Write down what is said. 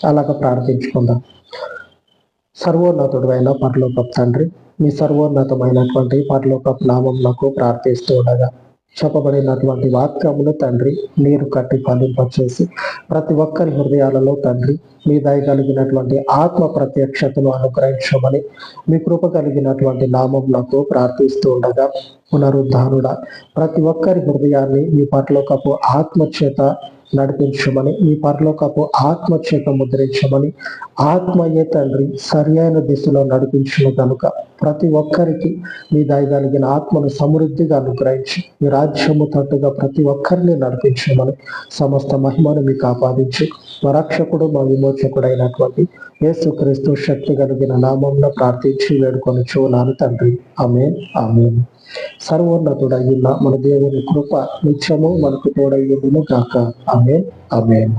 అలాగ ప్రార్థించుకుందాం. సర్వోన్నతుడు అయిన పరలోకపు తండ్రి, మీ సర్వోన్నతమైనటువంటి పరలోకపు నామమునకు ప్రార్థిస్తూ ఉండగా చెప్పబడినటువంటి వాక్యములు తండ్రి నీరు కట్టి ఫలింపచేసి ప్రతి ఒక్కరి హృదయాలలో తండ్రి మీ దయ కలిగినటువంటి ఆత్మ ప్రత్యక్షతను అనుగ్రహించమని మీ కృప కలిగినటువంటి నామములకు ప్రార్థిస్తూ ఉండగా, పునరుద్ధానుడ ప్రతి ఒక్కరి హృదయాన్ని మీ పరలోకపు ఆత్మ చేత నడిపించమని, మీ పరలోకపు ఆత్మ చేత ముద్రించమని, ఆత్మయే తండ్రి సరి అయిన దిశలో నడిపించిన కనుక ప్రతి ఒక్కరికి మీ దయ కలిగిన ఆత్మను సమృద్ధిగా అనుగ్రహించి మీ రాజ్యము తట్టుగా ప్రతి ఒక్కరిని నడిపించమని సమస్త మహిమను మీకు ఆపాదించి మా రక్షకుడు మా విమోచకుడు అయినటువంటి యేసుక్రీస్తు శక్తి కలిగిన నామంలో ప్రార్థించి వేడుకొని చూనాను తండ్రి. ఆమేన్, ఆమేన్. సర్వోన్నతుడైన మన దేవుని కృప నిత్యము మనకు తోడయ్యును గాక. ఆమేన్, ఆమేన్.